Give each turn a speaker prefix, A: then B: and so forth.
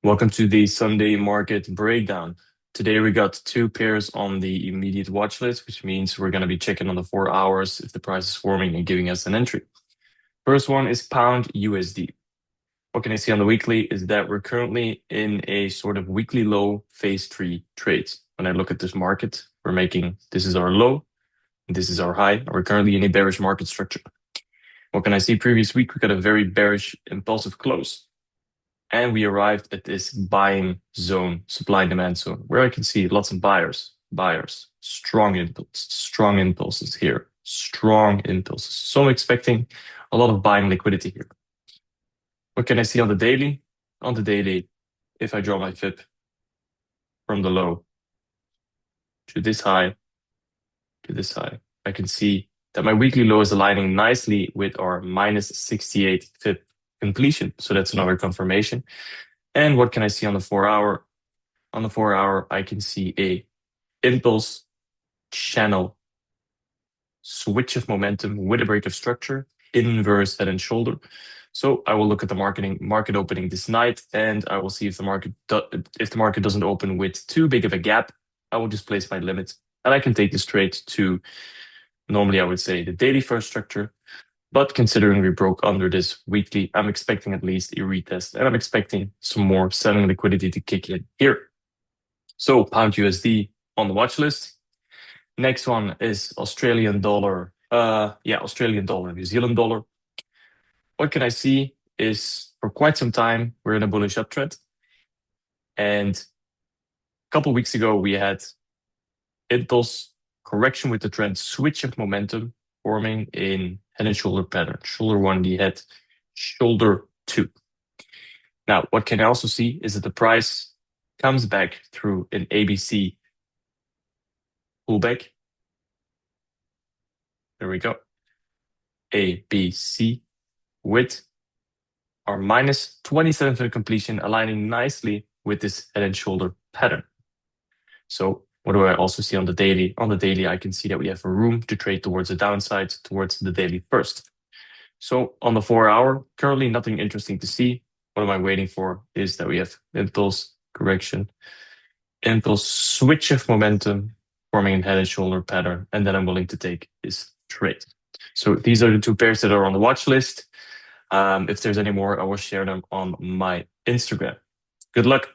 A: Welcome to the Sunday market breakdown. Today we got two pairs on the immediate watch list, which means we're going to be checking on the 4 hours if the price is forming and giving us an entry. First one is pound USD. What can I see on the weekly is that we're currently in a sort of weekly low phase three trades. When I look at this market, we're making this is our low, this is our high, and we're currently in a bearish market structure. What can I see? Previous week, we got a very bearish impulsive close. And we arrived at this buying zone, supply and demand zone, where I can see lots of buyers, strong impulses here, strong impulses. So I'm expecting a lot of buying liquidity here. What can I see on the daily? On the daily, if I draw my fib from the low to this high, I can see that my weekly low is aligning nicely with our minus 68 fib completion. So that's another confirmation. And what can I see on the 4 hour? On the 4 hour, I can see a impulse channel switch of momentum with a break of structure, inverse head and shoulder. So I will look at the market opening this night, and I will see if the market doesn't open with too big of a gap. I will just place my limit, and I can take this trade to normally I would say the daily first structure. But considering we broke under this weekly, I'm expecting at least a retest, and I'm expecting some more selling liquidity to kick in here. So pound USD on the watch list. Next one is Australian dollar. Australian dollar, New Zealand dollar. What can I see is for quite some time, we're in a bullish uptrend. And a couple of weeks ago, we had impulse correction with the trend, switch of momentum, forming in head and shoulder pattern. Shoulder one, the head, shoulder two. Now, what can I also see is that the price comes back through an ABC pullback. There we go. ABC with our minus 27 for the completion, aligning nicely with this head and shoulder pattern. So what do I also see on the daily? On the daily, I can see that we have a room to trade towards the downside, towards the daily first. So on the 4 hour, currently nothing interesting to see. What am I waiting for is that we have impulse correction, impulse switch of momentum, forming a head and shoulder pattern, and then I'm willing to take this trade. So these are the two pairs that are on the watch list. If there's any more, I will share them on my Instagram. Good luck.